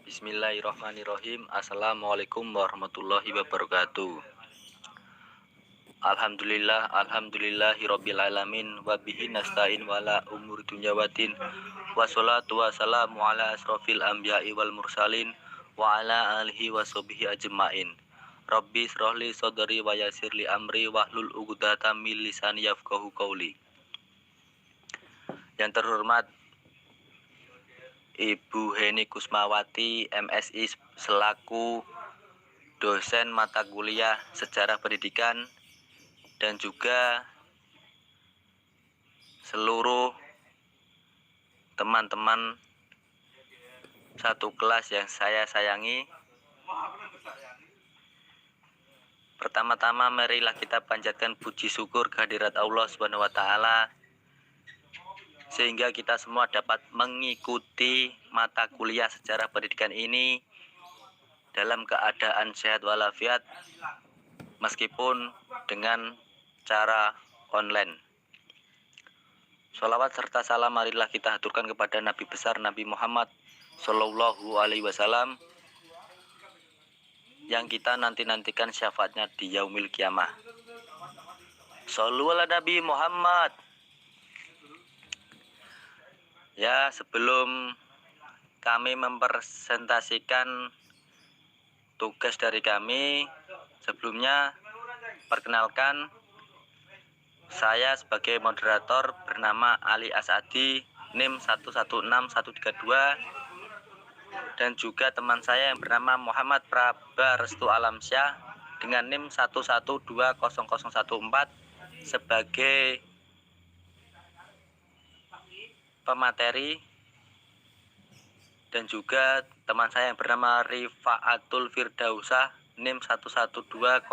Bismillahirrahmanirrahim. Assalamualaikum warahmatullahi wabarakatuh. Alhamdulillahirabbil alamin wa bihi nasta'in wala umur dunya waddin. Wassalatu wassalamu ala asrofil anbiya'i wal mursalin wa ala alihi wa sahbihi ajmain. Rabbi shrahli sadri wa yassirli amri wahlul 'uqdatam min lisani yafqahu qauli. Yang terhormat Ibu Heni Kusmawati, MSI, selaku dosen mata kuliah Sejarah Pendidikan, dan juga seluruh teman-teman satu kelas yang saya sayangi. Pertama-tama marilah kita panjatkan puji syukur kehadirat Allah Subhanahu wa taala sehingga kita semua dapat mengikuti mata kuliah Sejarah Pendidikan ini dalam keadaan sehat walafiat meskipun dengan cara online. Sholawat serta salam marilah kita haturkan kepada Nabi besar Nabi Muhammad Sallallahu Alaihi Wasallam yang kita nantikan syafaatnya di yaumil kiamah. Shollu ala Nabi Muhammad. Ya, sebelum kami mempresentasikan tugas dari kami, sebelumnya perkenalkan, saya sebagai moderator bernama Ali Asadi, NIM 116132, dan juga teman saya yang bernama Muhammad Praba Restu Alamsyah dengan NIM 11200014 sebagai pemateri, dan juga teman saya yang bernama Rifaatul Firdausah NIM 11200022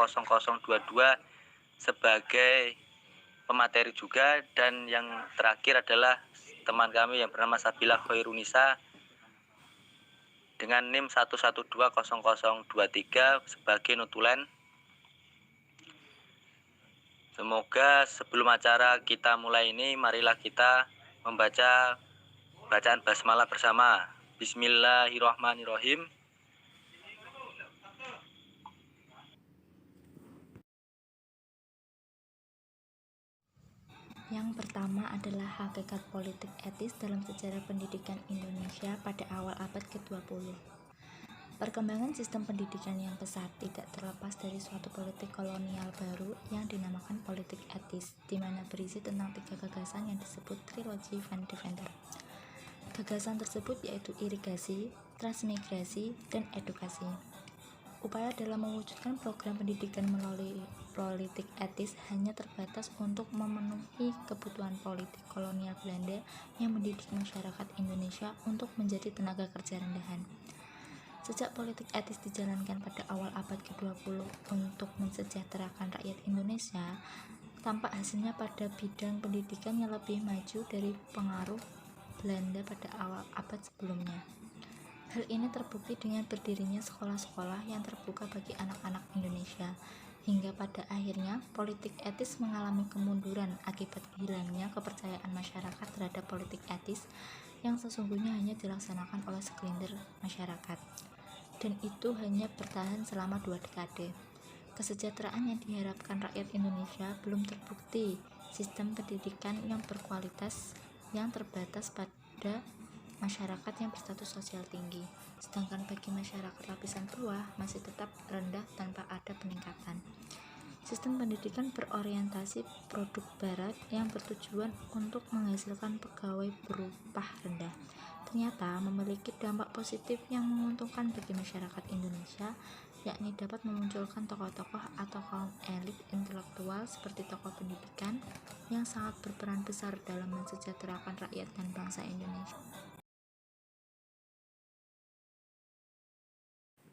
sebagai pemateri juga, dan yang terakhir adalah teman kami yang bernama Sabila Khairunisa dengan NIM 11200023 sebagai nutulen. Semoga sebelum acara kita mulai ini, marilah kita membaca bacaan basmalah bersama. Bismillahirrahmanirrahim. Yang pertama adalah hakikat politik etis dalam sejarah pendidikan Indonesia pada awal abad ke-20. Perkembangan sistem pendidikan yang pesat tidak terlepas dari suatu politik kolonial baru yang dinamakan politik etis, di mana berisi tentang 3 gagasan yang disebut trilogi Van Deventer. Gagasan tersebut yaitu irigasi, transmigrasi, dan edukasi. Upaya dalam mewujudkan program pendidikan melalui politik etis hanya terbatas untuk memenuhi kebutuhan politik kolonial Belanda yang mendidik masyarakat Indonesia untuk menjadi tenaga kerja rendahan. Sejak politik etis dijalankan pada awal abad ke-20 untuk mensejahterakan rakyat Indonesia, tampak hasilnya pada bidang pendidikan yang lebih maju dari pengaruh Belanda pada awal abad sebelumnya. Hal ini terbukti dengan berdirinya sekolah-sekolah yang terbuka bagi anak-anak Indonesia, hingga pada akhirnya politik etis mengalami kemunduran akibat hilangnya kepercayaan masyarakat terhadap politik etis yang sesungguhnya hanya dilaksanakan oleh segelintir masyarakat, dan itu hanya bertahan selama 2 dekade. Kesejahteraan yang diharapkan rakyat Indonesia belum terbukti. Sistem pendidikan yang berkualitas yang terbatas pada masyarakat yang berstatus sosial tinggi, sedangkan bagi masyarakat lapisan bawah masih tetap rendah tanpa ada peningkatan. Sistem pendidikan berorientasi produk barat yang bertujuan untuk menghasilkan pegawai berupah rendah ternyata memiliki dampak positif yang menguntungkan bagi masyarakat Indonesia, yakni dapat memunculkan tokoh-tokoh atau kaum elit intelektual seperti tokoh pendidikan yang sangat berperan besar dalam mensejahterakan rakyat dan bangsa Indonesia.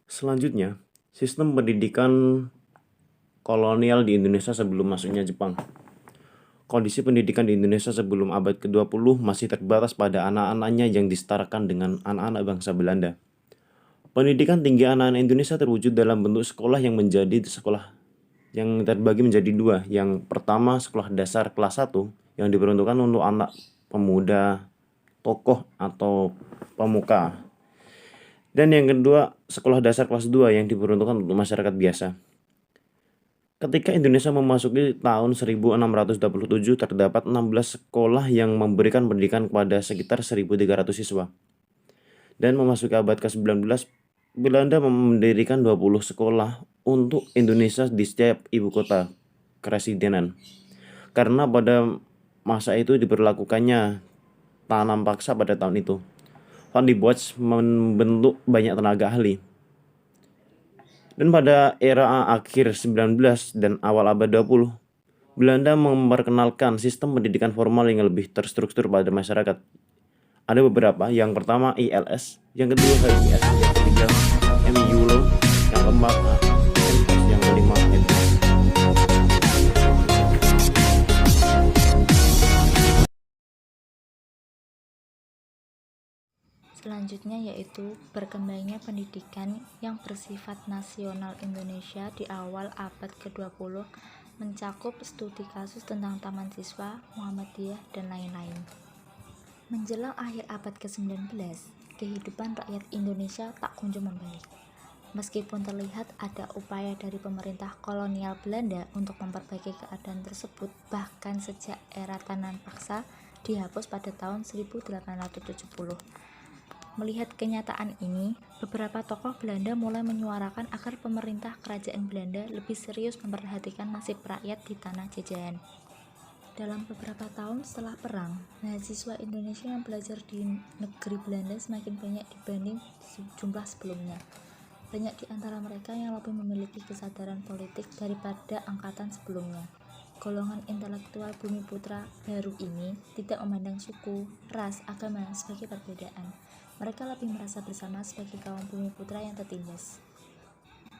Selanjutnya, sistem pendidikan kolonial di Indonesia sebelum masuknya Jepang. Kondisi pendidikan di Indonesia sebelum abad ke-20 masih terbatas pada anak-anaknya yang disetarakan dengan anak-anak bangsa Belanda. Pendidikan tinggi anak-anak Indonesia terwujud dalam bentuk sekolah yang terbagi menjadi 2. Yang pertama, sekolah dasar kelas 1 yang diperuntukkan untuk anak pemuda, tokoh atau pemuka. Dan yang kedua, sekolah dasar kelas 2 yang diperuntukkan untuk masyarakat biasa. Ketika Indonesia memasuki tahun 1627, terdapat 16 sekolah yang memberikan pendidikan kepada sekitar 1.300 siswa. Dan memasuki abad ke-19, Belanda mendirikan 20 sekolah untuk Indonesia di setiap ibu kota keresidenan. Karena pada masa itu diberlakukannya tanam paksa pada tahun itu. Van der Bosch membentuk banyak tenaga ahli. Dan pada era akhir 19 dan awal abad 20, Belanda memperkenalkan sistem pendidikan formal yang lebih terstruktur pada masyarakat. Ada beberapa, yang pertama ILS, yang kedua HIS, yang ketiga MULO, yang keempat MTS, yang kelima MTS. Selanjutnya yaitu berkembangnya pendidikan yang bersifat nasional Indonesia di awal abad ke-20 mencakup studi kasus tentang taman siswa, Muhammadiyah, dan lain-lain. Menjelang akhir abad ke-19, kehidupan rakyat Indonesia tak kunjung membaik. Meskipun terlihat ada upaya dari pemerintah kolonial Belanda untuk memperbaiki keadaan tersebut, bahkan sejak era tanam paksa dihapus pada tahun 1870. Melihat kenyataan ini, beberapa tokoh Belanda mulai menyuarakan agar pemerintah kerajaan Belanda lebih serius memperhatikan nasib rakyat di tanah jajahan. Dalam beberapa tahun setelah perang, mahasiswa Indonesia yang belajar di negeri Belanda semakin banyak dibanding jumlah sebelumnya. Banyak di antara mereka yang lebih memiliki kesadaran politik daripada angkatan sebelumnya. Golongan intelektual Bumi Putra baru ini tidak memandang suku, ras, agama sebagai perbedaan. Mereka lebih merasa bersama sebagai kaum Bumi Putra yang tertindas.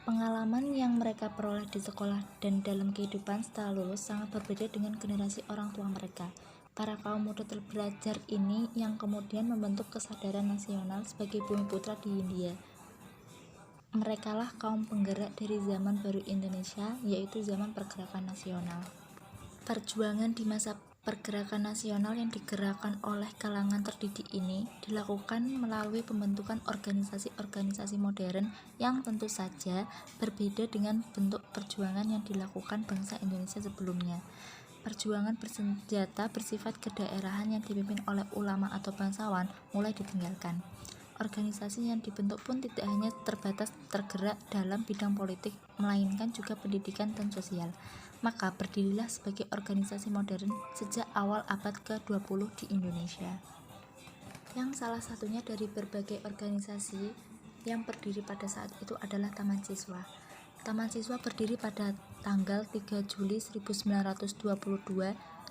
Pengalaman yang mereka peroleh di sekolah dan dalam kehidupan setelah lulus sangat berbeda dengan generasi orang tua mereka. Para kaum muda terbelajar ini yang kemudian membentuk kesadaran nasional sebagai Bumi Putra di Hindia. Merekalah kaum penggerak dari zaman baru Indonesia, yaitu zaman pergerakan nasional. Perjuangan di masa pergerakan nasional yang digerakkan oleh kalangan terdidik ini dilakukan melalui pembentukan organisasi-organisasi modern yang tentu saja berbeda dengan bentuk perjuangan yang dilakukan bangsa Indonesia sebelumnya. Perjuangan bersenjata bersifat kedaerahan yang dipimpin oleh ulama atau bangsawan mulai ditinggalkan. Organisasi yang dibentuk pun tidak hanya terbatas tergerak dalam bidang politik, melainkan juga pendidikan dan sosial. Maka berdirilah sebagai organisasi modern sejak awal abad ke-20 di Indonesia. Yang salah satunya dari berbagai organisasi yang berdiri pada saat itu adalah Taman Siswa. Taman Siswa berdiri pada tanggal 3 Juli 1922,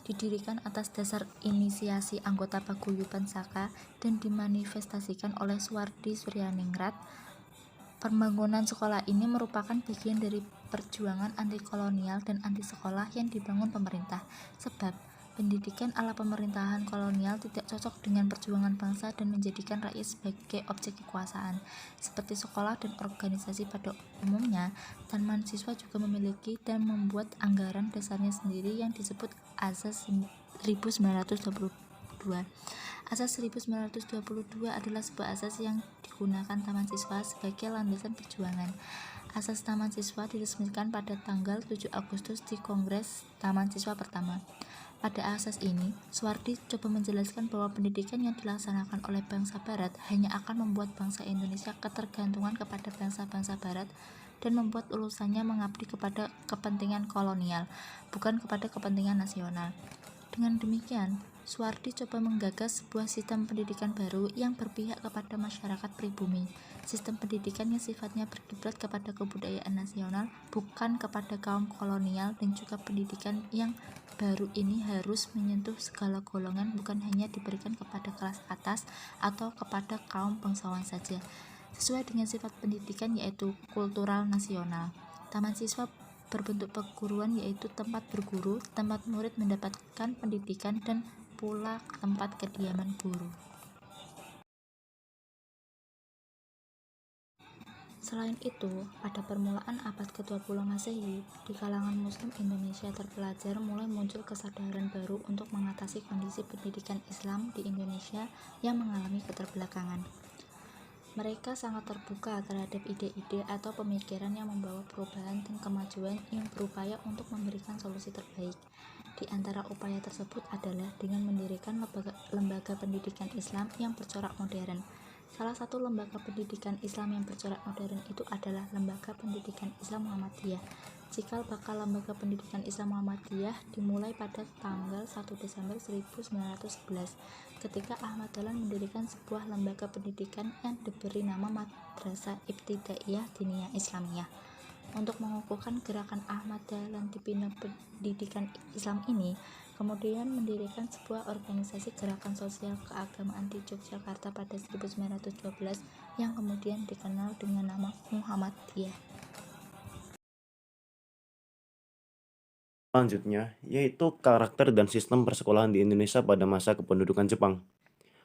didirikan atas dasar inisiasi anggota paguyuban Saka dan dimanifestasikan oleh Suwardi Suryaningrat. Pembangunan sekolah ini merupakan bagian dari perjuangan anti kolonial dan anti sekolah yang dibangun pemerintah, sebab pendidikan ala pemerintahan kolonial tidak cocok dengan perjuangan bangsa dan menjadikan rakyat sebagai objek kekuasaan. Seperti sekolah dan organisasi pada umumnya, Taman Siswa juga memiliki dan membuat anggaran dasarnya sendiri yang disebut Asas 1922. Asas 1922 adalah sebuah asas yang digunakan Taman Siswa sebagai landasan perjuangan. Asas Taman Siswa diresmikan pada tanggal 7 Agustus di Kongres Taman Siswa pertama. Pada asas ini, Suwardi coba menjelaskan bahwa pendidikan yang dilaksanakan oleh bangsa Barat hanya akan membuat bangsa Indonesia ketergantungan kepada bangsa-bangsa Barat dan membuat lulusannya mengabdi kepada kepentingan kolonial, bukan kepada kepentingan nasional. Dengan demikian, Suwardi coba menggagas sebuah sistem pendidikan baru yang berpihak kepada masyarakat pribumi. Sistem pendidikan yang sifatnya berkiblat kepada kebudayaan nasional, bukan kepada kaum kolonial, dan juga pendidikan yang baru ini harus menyentuh segala golongan, bukan hanya diberikan kepada kelas atas atau kepada kaum bangsawan saja. Sesuai dengan sifat pendidikan yaitu kultural nasional. Taman Siswa berbentuk perguruan yaitu tempat berguru, tempat murid mendapatkan pendidikan, dan pula tempat kediaman guru. Selain itu, pada permulaan abad ke-20 Masehi, di kalangan Muslim Indonesia terpelajar mulai muncul kesadaran baru untuk mengatasi kondisi pendidikan Islam di Indonesia yang mengalami keterbelakangan. Mereka sangat terbuka terhadap ide-ide atau pemikiran yang membawa perubahan dan kemajuan yang berupaya untuk memberikan solusi terbaik. Di antara upaya tersebut adalah dengan mendirikan lembaga pendidikan Islam yang bercorak modern. Salah satu lembaga pendidikan Islam yang bercorak modern itu adalah Lembaga Pendidikan Islam Muhammadiyah. Cikal bakal Lembaga Pendidikan Islam Muhammadiyah dimulai pada tanggal 1 Desember 1911 ketika Ahmad Dahlan mendirikan sebuah lembaga pendidikan yang diberi nama Madrasah Ibtidaiyah Diniyah Islamiyah. Untuk mengukuhkan gerakan Ahmad Dahlan di bidang pendidikan Islam ini, kemudian mendirikan sebuah organisasi gerakan sosial keagamaan di Yogyakarta pada 1912 yang kemudian dikenal dengan nama Muhammadiyah. Selanjutnya, yaitu karakter dan sistem persekolahan di Indonesia pada masa kependudukan Jepang.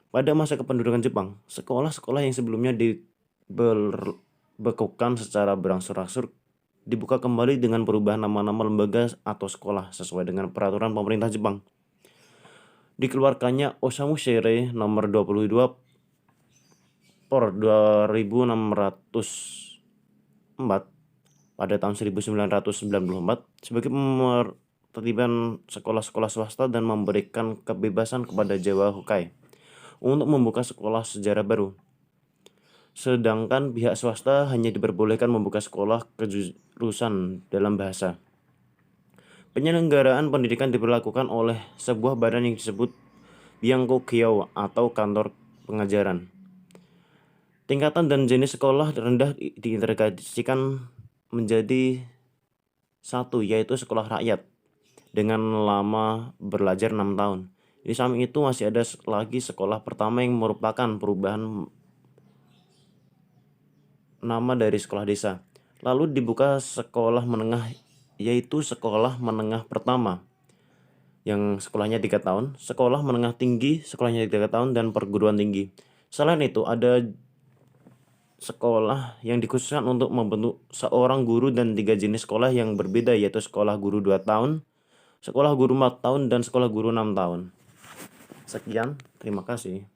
Pada masa kependudukan Jepang, sekolah-sekolah yang sebelumnya dibekukan secara berangsur-angsur dibuka kembali dengan perubahan nama-nama lembaga atau sekolah sesuai dengan peraturan pemerintah Jepang. Dikeluarkannya Osamu Seirei nomor 22 per 2604 pada tahun 1994 sebagai penertiban sekolah-sekolah swasta dan memberikan kebebasan kepada Jawa Hokai untuk membuka sekolah sejarah baru. Sedangkan pihak swasta hanya diperbolehkan membuka sekolah kejurusan dalam bahasa. Penyelenggaraan pendidikan diberlakukan oleh sebuah badan yang disebut Bianko Gyao atau kantor pengajaran. Tingkatan dan jenis sekolah rendah diintegrasikan menjadi satu, yaitu sekolah rakyat dengan lama belajar 6 tahun. Di samping itu masih ada lagi sekolah pertama yang merupakan perubahan nama dari sekolah desa. Lalu dibuka sekolah menengah, yaitu sekolah menengah pertama yang sekolahnya 3 tahun, sekolah menengah tinggi sekolahnya 3 tahun, dan perguruan tinggi. Selain itu ada sekolah yang dikhususkan untuk membentuk seorang guru dan 3 jenis sekolah yang berbeda, yaitu sekolah guru 2 tahun, sekolah guru 4 tahun, dan sekolah guru 6 tahun. Sekian, terima kasih.